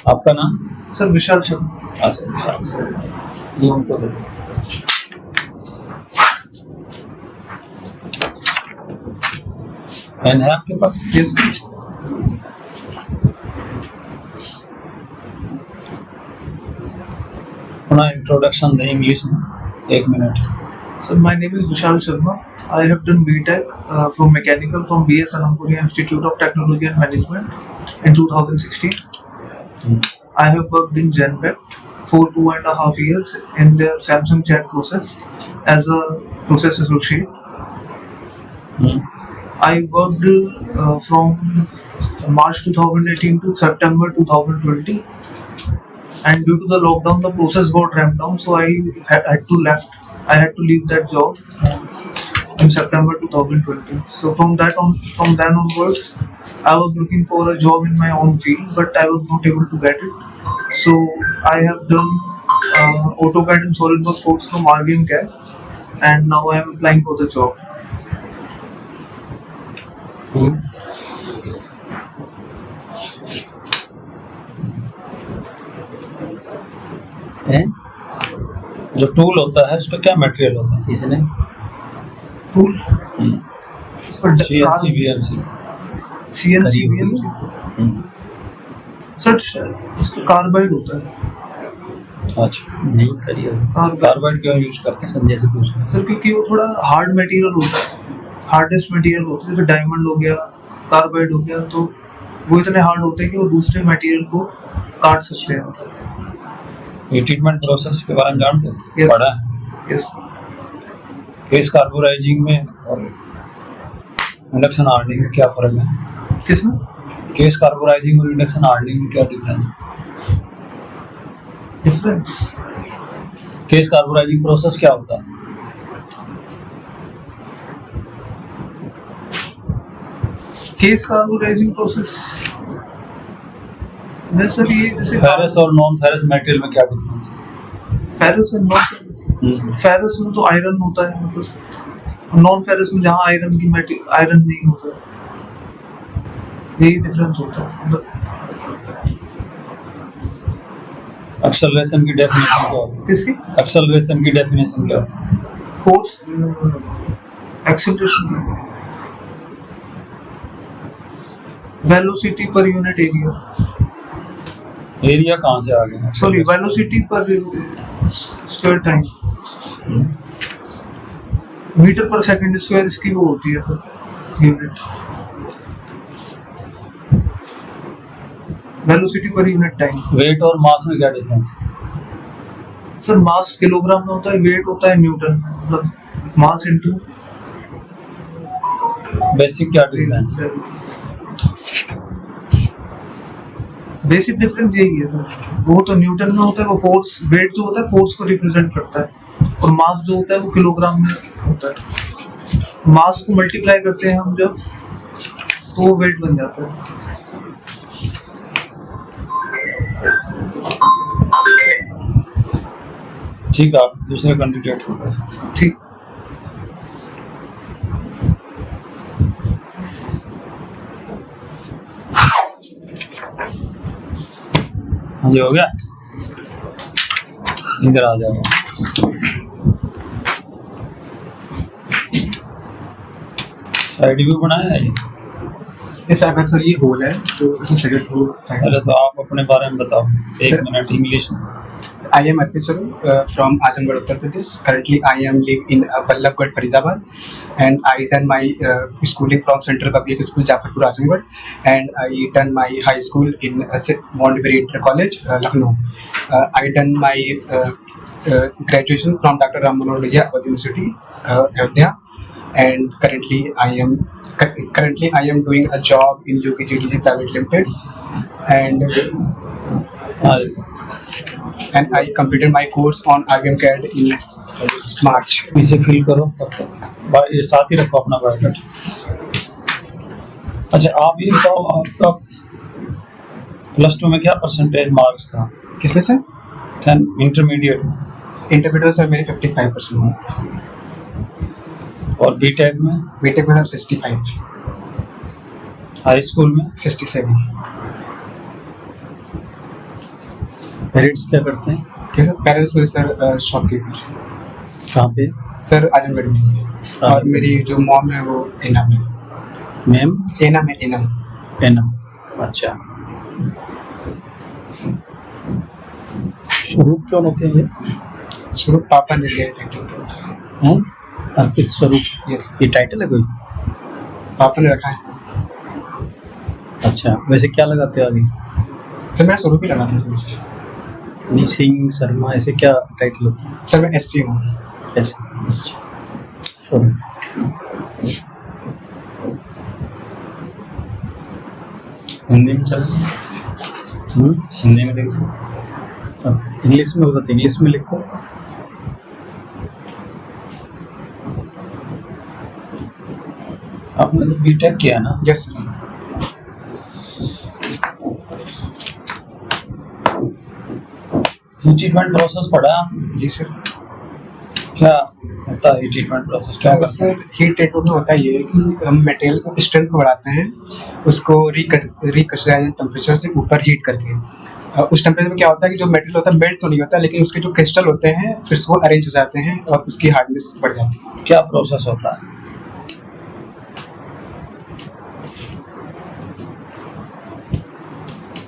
आपका नाम? सर विशाल शर्मा। अच्छा अच्छा, ये उनको दे। पेन है आपके पास? यस अपना इंट्रोडक्शन दें इंग्लिश में, 1 minute. Sir, my name is Vishal Sharma. I have done BTech from Mechanical from BS Anandpuri Institute of Technology and Management in 2016. I have worked in Genpact for 2.5 years in their Samsung chat process as a process associate. I worked from March 2018 to September 2020, and due to the lockdown, the process got ramped down, so I had to leave that job in September 2020. So from then onwards, I was looking for a job in my own field, but I was not able to get it. So I have done AutoCAD and SolidWorks course from RVM CAD, and now I am applying for the job. हैं? जो tool होता है उसका क्या material होता है? इसने Tool? CNC VMC CNC VMC? Sir उसका कार्बाइड होता है. अच्छा, नहीं करिए। कार्बाइड क्यों यूज करते हैं जैसे पूछ रहे हैं? सर क्योंकि वो थोड़ा हार्ड मटेरियल होता है, हार्डेस्ट मटेरियल होता है. जैसे डायमंड हो गया, कार्बाइड हो गया, तो वो इतने हार्ड होते हैं कि वो दूसरे मटेरियल को काट सकते हैं. ये ट्रीटमेंट प्रोसेस के बारे में जानते हैं? Yes. पढ़ा है? यस. केस कार्बोराइजिंग में और इंडक्शन हार्डनिंग में क्या फर्क है? किसमें? केस कार्बोराइजिंग और इंडक्शन हार्डनिंग में क्या डिफरेंस है? डिफरेंस? केस कार्बोराइजिंग प्रोसेस क्या होता है? केस कार्बोराइजिंग प्रोसेस नहीं सर, ये जैसे फेरस और नॉन फेरस मटेरियल में क्या डिफरेंस है? फेरस और नॉन फेरस. फेरस में तो आयरन होता है, मतलब नॉन फेरस में जहाँ आयरन नहीं होता है. यही डिफरेंस होता है. मतलब एक्सेलरेशन की डेफिनेशन क्या होती है? किसकी? एक्सेलरेशन की डेफिनेशन क्या होती है? Force, acceleration, velocity per unit area. Area कहाँ से आ गया? Sorry, velocity per square time, metre per second square इसकी वो होती है sir unit. Velocity per unit time. Weight और मास में क्या डिफरेंस है? सर मास किलोग्राम में होता है, वेट होता है न्यूटन में, मतलब मास इनटू. बेसिक क्या डिफरेंस है? बेसिक डिफरेंस यही है सर. वो तो न्यूटन में होता है, वो फोर्स, वेट जो होता है फोर्स को रिप्रेजेंट करता है, और मास जो होता है वो किलोग्राम में होता है. मास को मल्टीप्लाई करते हैं हम जब, तो वो वेट बन जाता है. ठीक है, आप दूसरे कैंडिडेट को करें। ठीक। हाँ जी, हो गया। इधर आ जाओ। साइड व्यू बनाया है ये? इस अगर सर ये होल है तो सेकंड होल पहले तो आप अपने बारे में बताओ, 1 मिनट इंग्लिश में। I am Arpit Swarup from Azamgarh, Uttar Pradesh. Currently, I am live in Ballabgarh, Faridabad, and I done my schooling from Central Public School, Jafarpur, Azamgarh, and I done my high school in Montgomery Inter College, Lucknow. I done my graduation from Dr. Ram Manohar Lohia, Awadh University, Ayodhya, and currently I am doing a job in UKGDG Private Limited, and I completed my course on IBM CAD in March. इसे fill करो तब तक, ये साथ ही रखो अपना biodata. अच्छा, आप ये बताओ, आपका +2 में क्या परसेंटेज मार्क्स था? किसमें सर? इंटरमीडिएट में? इंटरमीडिएट सर मेरे 55% हुए, और बीटेक में? बीटेक में सर 65, हाई स्कूल में? 67। पेरेंट्स क्या करते हैं? क्या सर? पेरेंट्स मेरे सर शॉपकीपर। कहाँ पे? सर आजमगढ़ में। और मेरी जो मॉम है वो एना में। मैम? एना में, एनम। एनम। अच्छा। स्वरूप क्यों होते हैं ये? शुरू पापा ने लिया टाइटल। हैं? अर्पित स्वरूप। यस, ये टाइटल है कोई? पापा ने रखा है। अच्छा, वैसे क्या लगाते हो आगे? सर मेरा स्वरूप ही लगाता था मुझे। नहीं, सिंह शर्मा ऐसे क्या टाइटल होते हैं? सर मैं एससी हूँ। ऐसे। स्वरूप। हिंदी में चल, हिंदी में लिखो। अब इंग्लिश में होता तो इंग्लिश में लिखो। आपने तो बीटेक किया ना? Yes sir. ट्रीटमेंट प्रोसेस पढ़ा? जी सर। क्या होता है ट्रीटमेंट प्रोसेस, क्या करते सर हीट ट्रीटमेंट में होता है ये कि हम मटेरियल को स्ट्रेंथ को बढ़ाते हैं, उसको रिक्रिस्टलाइज टेम्परेचर से ऊपर हीट करके। उस टेम्परेचर में क्या होता है कि जो मटेरियल होता है मेल्ट तो नहीं होता, लेकिन उसके जो क्रिस्टल होते हैं फिर से वो अरेंज हो जाते हैं और उसकी हार्डनेस बढ़ जाती है। क्या प्रोसेस होता है?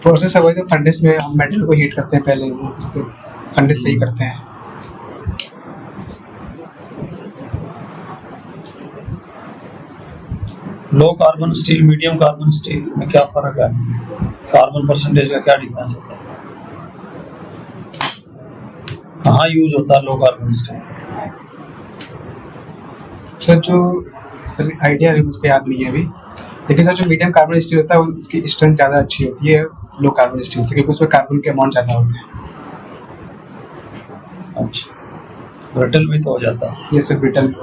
प्रोसेस है तो फर्नेस में हम मेटल को हीट करते हैं, पहले उससे फर्नेस से ही करते हैं। Low carbon steel, medium carbon steel में क्या फर्क है? कार्बन परसेंटेज का क्या डिफरेंस होता है? कहाँ यूज होता है low carbon steel? Sir idea अभी मुझे याद नहीं है अभी, लेकिन सर जो मीडियम कार्बन स्टील होता है उसकी स्ट्रेंथ ज़्यादा अच्छी होती है लो कार्बन स्टील से, क्योंकि उसमें कार्बन के अमाउंट ज़्यादा होते हैं। अच्छा, ब्रिटल भी तो हो जाता है। ये सर ब्रिटल।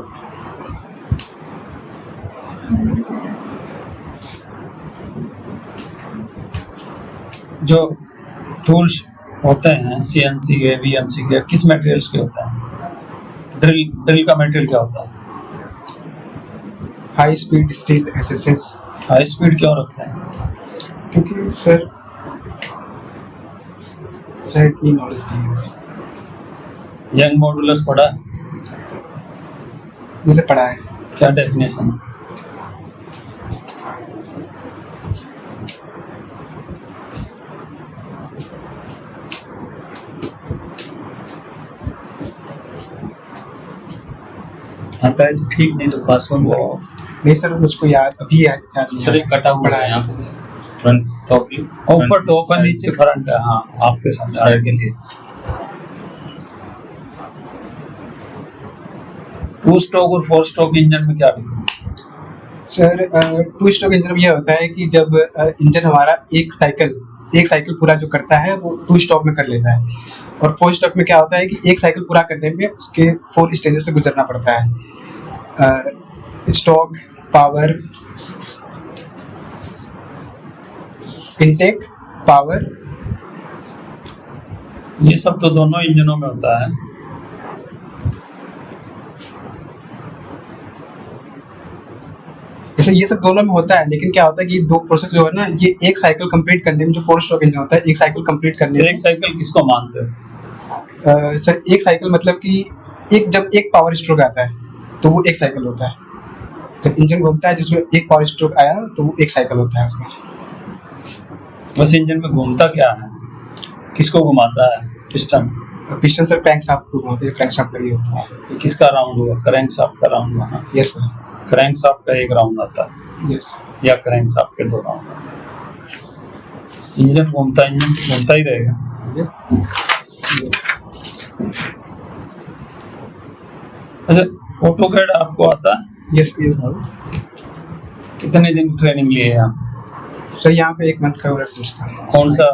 जो टूल्स होते हैं CNC के, VMC के, किस मटेरियल्स के होते हैं? ड्रिल का मटेरियल क्या होता है? High speed steel SSS। High speed क्यों रखते हैं? क्योंकि सर इतनी नॉलेज नहीं है। यंग मॉडुलस पढ़ा है? जैसे पढ़ा है। क्या डेफिनेशन? आता है तो ठीक, नहीं तो पास ऑन वो। नहीं सर मुझको अभी याद नहीं सर ये कटा हुआ है यहाँ पे, फ्रंट टॉप की ऊपर टॉप है, नीचे फ्रंट है। हाँ, आपके समझाने के लिए। टू स्ट्रोक और फोर स्ट्रोक इंजन में क्या difference? Sir two stroke engine में यह होता है कि जब इंजन हमारा एक साइकिल पूरा जो करता है वो टू स्ट्रोक में कर लेता है, और फोर स्ट्रोक में क्या होता है कि एक साइकिल पूरा करने में उसके 4 स्टेजेस से गुजरना पड़ता है। Stroke, power, intake, power. ये सब तो दोनों इंजनों में होता है। जैसे ये सब दोनों में होता है, लेकिन क्या होता है कि ये दो प्रोसेस जो है ना, ये एक साइकिल कंप्लीट करने में, जो 4 स्ट्रोक इंजन होता है, एक साइकिल कंप्लीट करने में। एक साइकिल किसको मानते हो? सर एक साइकिल मतलब कि जब एक पावर स्ट्रोक आता है तो वो एक साइकिल होता है। जब इंजन घूमता है जिसमें एक पावर स्ट्रोक आया तो वो एक साइकिल होता है उसका। बस इंजन में घूमता क्या है? किसको घुमाता है? Piston. Piston sir crank shaft को घुमाते हैं, क्रैंक शाफ्ट लगी होता है। किसका राउंड हुआ? क्रैंक शाफ्ट का राउंड हुआ ना? Yes sir. क्रैंक शाफ्ट का एक राउंड आता है, यस। या क्रैंक शाफ्ट के 2 राउंड आते हैं। इंजन घूमता ही रहेगा। अच्छा, ऑटोकैड आपको आता है? यस। कितने दिन ट्रेनिंग लिए आप? सर यहाँ पे 1 मंथ का कोर्स था। कौन सा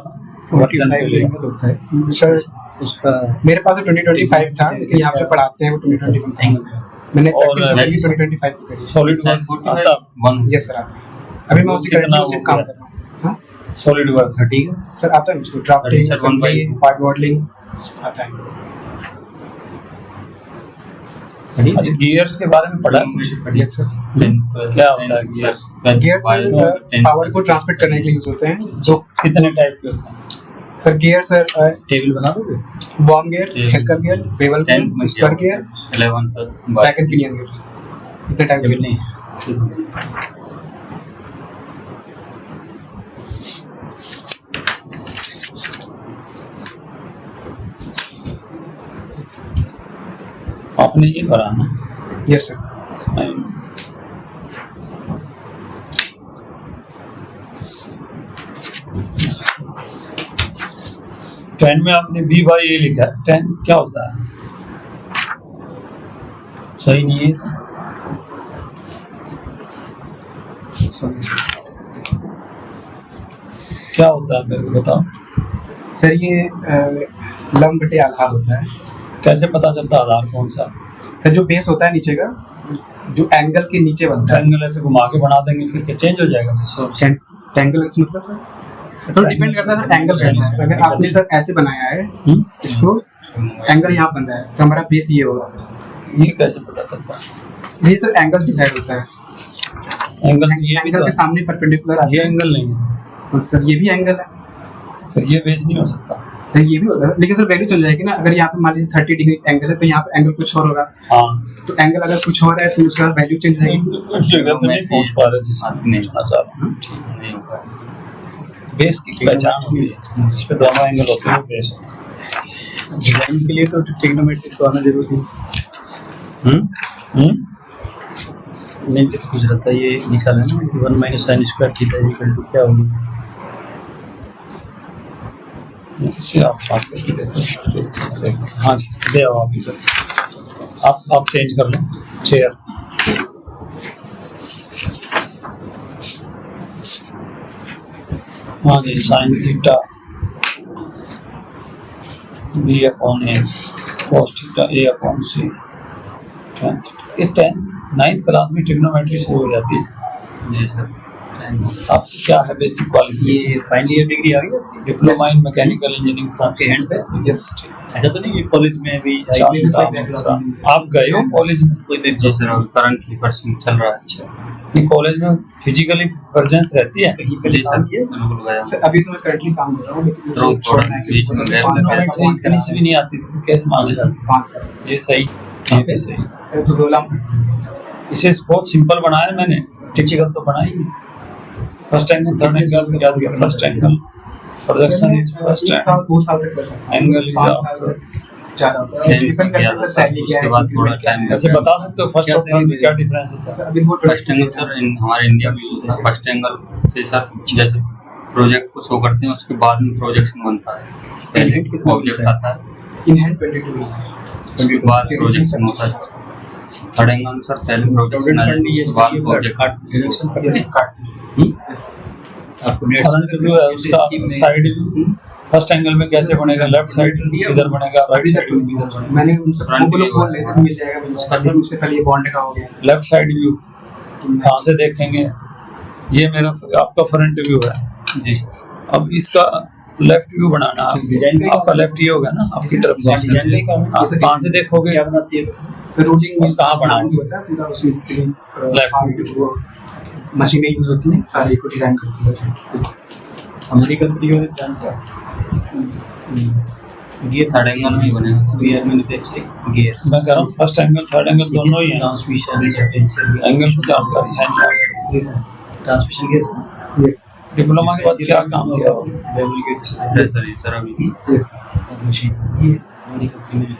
वर्जन पे लिया? होता है सर उसका। मेरे पास 2025 था, लेकिन यहाँ पे पढ़ाते हैं वो 2021 था। मैंने प्रैक्टिस 2025 में करी। सॉलिड वर्क्स आता है? यस सर आता है। अभी मैं उसी कितना उसी काम कर रहा हूँ। सॉलिड वर्क्स ठीक है सर आता है मुझको, ड्राफ्टिंग, असेंबली, पार्ट मॉडलिंग आता है। अच्छा, गियर्स के बारे में पढ़ा कुछ? Yes sir. क्या होता है गियर्स? गियर्स पावर को ट्रांसमिट करने के लिए यूज होते हैं। जो कितने टाइप के होते हैं? सर गियर सर टेबल बना दोगे? Worm gear, helical gear, travel gear, 10th में spur gear, 11 plus rack and pinion gear, इतने टाइप के टेबल नहीं है। आपने ये भरा ना? Yes sir. टेन में आपने बी बाई ए लिखा है, 10 क्या होता है? सही नहीं है। क्या होता है मेरे को बताओ। सर ये लंब बटे आधार होता है। कैसे पता चलता है आधार कौन सा? सर जो बेस होता है नीचे का, जो एंगल के नीचे बनता है, ट्रायंगल ऐसे घुमा के बना देंगे फिर क्या चेंज हो जाएगा? एंगल मतलब सर तो डिपेंड करता है सर एंगल कैसा है। अगर आपने सर ऐसे बनाया है इसको, एंगल यहाँ बन रहा है तो हमारा बेस ये होगा सर। ये कैसे पता चलता है? ये सर एंगल डिसाइड होता है। एंगल ये भी एंगल के सामने परपेंडिकुलर ये एंगल नहीं है, तो सर ये भी एंगल है। फिर ये बेस नहीं हो सकता। सर ये भी होता है, लेकिन सर वैल्यू चल जाएगी ना। अगर यहाँ पे मान लीजिए 30 डिग्री एंगल है तो यहाँ पे एंगल कुछ और होगा। हाँ, तो एंगल अगर कुछ और है तो उसके बाद वैल्यू चेंज हो जाएगी। उस जगह पे नहीं पहुंच पा रहे जिस नहीं पूछना चाह रहा हूँ। नहीं होगा। बेस की पहचान होती है जिसपे दोनों एंगल होते हैं, बेस होता है। डिजाइन के लिए तो ट्रिग्नोमेट्रिक तो आना जरूरी है। मैं जब पूछ रहा था ये निकाला ना कि 1 minus sine square theta equal to क्या होगी? इससे आप बात करके देखो। हाँ जी, दे आओ आप इधर। आप चेंज कर लो चेयर। हाँ जी, साइन थीटा बी अपॉन ए कॉस थीटा ए अपॉन सी। ये 10th 9th क्लास में ट्रिग्नोमेट्री शुरू हो जाती है। जी सर। आप क्या है बेसिक क्वालिफिकेशन? ये फाइनल ईयर डिग्री आ गई आपकी? Diploma in mechanical engineering from आपके हैंड पे? यस। ऐसा तो नहीं कि कॉलेज में भी आप गए हो कॉलेज में? कोई जी सर, अब करंटली परसों चल रहा है। अच्छा कि कॉलेज में फिजिकली प्रेजेंस रहती है? कहीं पे जी सर, काम किया? बिल्कुल गया। सर अभी तो मैं करंटली काम कर रहा हूँ, लेकिन मुझे रोज छोड़ना है बीच में गैप लगा है। तो इतनी सी भी नहीं आती थी, कैसे मान लिया? 5 साल। ये सही, ये भी सही। सर तो रोला इसे बहुत सिंपल बनाया मैंने, टिपिकल तो बनाई नहीं। फर्स्ट एंगल, थर्ड एंगल याद किया। First angle projection is first 2 साल तक कर सकते हैं। एंगल इज 5 साल आफ्टर। तक ज़्यादा होता है। डिपेंड करता है सर सैलरी क्या है। उसके बाद थोड़ा टाइम ऐसे बता सकते हो फर्स्ट और थर्ड में क्या डिफरेंस होता है? अभी वो फर्स्ट एंगल सर हमारे इंडिया में यूज होता है। फर्स्ट एंगल से सर जैसे प्रोजेक्ट को शो करते हैं, उसके बाद में प्रोजेक्शन बनता है। पहले ऑब्जेक्ट आता है, इन हैंड 22 उसके बाद प्रोजेक्शन होता है। थर्ड एंगल में सर पहले प्रोजेक्शन आता है, उसके बाद ऑब्जेक्ट आपको फ्रंट व्यू है उसका, साइड व्यू फर्स्ट एंगल में कैसे बनेगा? लेफ्ट साइड इधर बनेगा, राइट साइड इधर बनेगा। मैंने उनसे Front बोला view बोल लेते हैं, मिल जाएगा मुझे। उससे पहले ये बॉन्ड का हो गया। लेफ्ट साइड व्यू कहाँ से देखेंगे? ये मेरा आपका फ्रंट व्यू है। जी अब इसका लेफ्ट व्यू बनाना, आपका लेफ्ट ये होगा ना आपकी तरफ से। आप कहाँ से देखोगे? क्या बनाती है? रोलिंग और कहाँ बनाओगे? होता है पूरा, उसमें Left. मशीनें यूज होती हैं, सारे को डिजाइन करती है। हमारी कंपनी में जानता है गियर थर्ड एंगल में ही बनेगा sir. We are manufacturing gears, मैं कह रहा हूँ फर्स्ट एंगल थर्ड एंगल दोनों ही हैं। ट्रांसमिशन डिफरेंशियल एंगल की जानकारी है नहीं आपको। ट्रांसमिशन गियर्स, यस डिप्लोमा के बाद क्या काम किया हो? बेवल गियर्स सर ये सर अभी यस मशीन, ये हमारी कंपनी में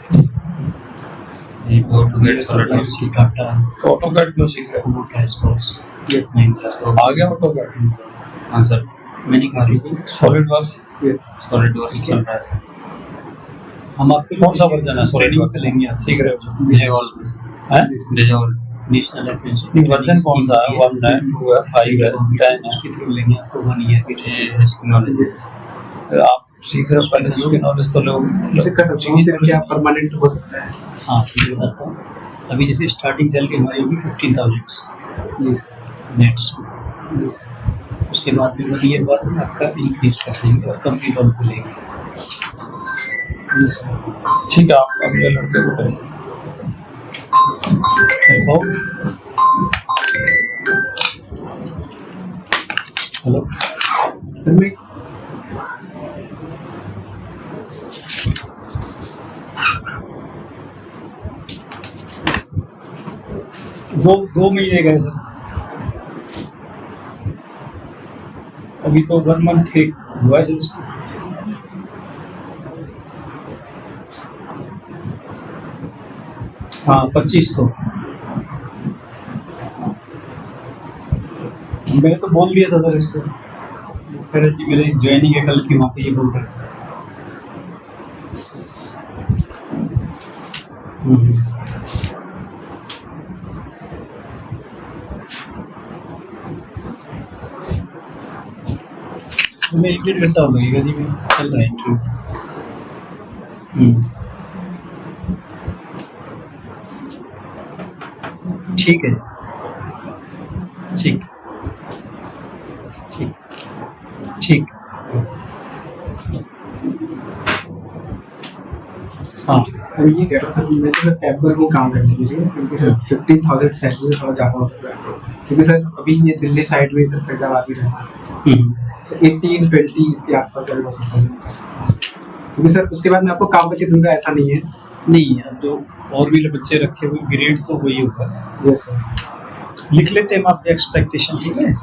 ये ऑटोगेट सॉलिड टाटा ऑटोकैड क्यों सीख रहे हो? मोटा स्पोर्ट्स यस आ गया ऑटोकैड? हाँ सर, मैंने कहा solid works yes solid works चल रहा है सर। हम आपको कौन सा वर्जन है सॉलिड ट्रेनिंग वर्क्स? करेंगे आप सीख रहे हो? डिजॉल्व हैं? डिजॉल्व नेशनल अप्रेंटिसशिप वर्जन कौन सा है? 1 है, 2 है, 5 है, 10 है? उसके थ्रू लेंगे आपको 1 ईयर की ट्रेनिंग। ये इसकी नॉलेज है। आप सीख रहे हो पहले तो उसकी नॉलेज तो लोग इसे कर सकते हैं, फिर क्या परमानेंट हो सकता है। हाँ मैं बताता हूँ। अभी जैसे स्टार्टिंग सैलरी हमारी होगी 15,000 यस नेट्स। उसके बाद में 1 ईयर बाद में आपका इंक्रीज कर देंगे और कंपनी लोन को लेंगे। ठीक है। आप अगले लड़के को भेजें। हेलो, फिर मैं दो महीने गए सर, अभी तो 1 मंथ हुआ है सर इसको। हाँ 25 को मैंने तो बोल दिया था सर इसको, कह रहे जी मेरी ज्वाइनिंग है कल की, वहाँ पे ये बोल रहे हैं। मैं 1-1.5 घंटा हो लगेगा जी, मैं चल रहा है इंटरव्यू। ठीक है, ठीक ठीक ठीक। हाँ तो ये कह रहा था कि मैं तो सर कैब पर ही काम करने के लिए, क्योंकि सर 15,000 सैलरी थोड़ा ज़्यादा हो सकता है, क्योंकि सर अभी ये दिल्ली साइड में इधर फैजाबाद ही रहना है। 18-20 इसके आसपास सर हो सकता है, क्योंकि सर उसके बाद मैं आपको काम करके दूंगा ऐसा नहीं है। नहीं, अब जो और भी बच्चे रखे हुए ग्रेड तो वही होगा। यस सर, लिख लेते हैं हम आपकी एक्सपेक्टेशन, ठीक है?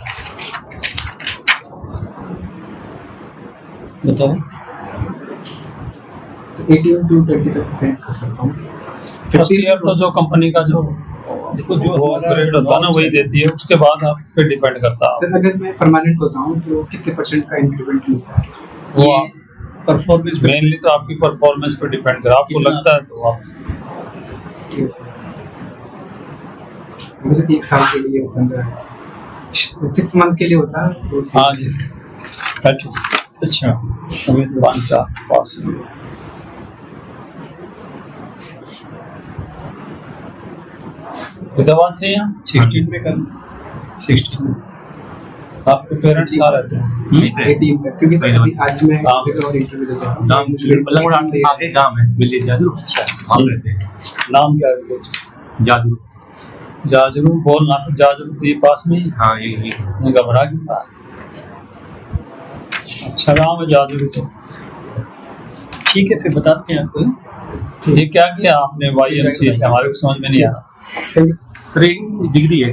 बताओ। 18 to 20 तक मैं कर सकता हूँ। फर्स्ट ईयर तो जो कंपनी का जो देखो जो वो ग्रेड होता है ना वही देती है, उसके बाद आप पे डिपेंड करता है। सर अगर मैं परमानेंट होता हूँ तो कितने % का इंक्रीमेंट मिलता है? वो ये परफॉर्मेंस मेनली तो आपकी परफॉर्मेंस पे डिपेंड कर, आपको कितना? लगता है तो आप यस सर, क्योंकि सर 1 साल के लिए 6 मंथ के लिए होता है तो हाँ जी अच्छा अभी 5-4 पास विधावान से यहाँ 16 पे कर 16 आपके पेरेंट्स कहाँ रहते हैं? 18 तक, क्योंकि सर अभी आज मैं हाँ। और इंटरव्यू दे सकता हूँ। नाम आगे गाँव है विलेज जादू, वहाँ रहते हैं। नाम क्या है विलेज? जादू, जाजरू बोलना, फिर जाजरू तो ये पास में ही हाँ ये मैं घबरा की बात। अच्छा गाँव है जाजरू तो। ठीक है, फिर बताते हैं आपको। ये क्या किया आपने YMCA से? हमारे को समझ में नहीं आ रहा। Thank you. सर डिग्री है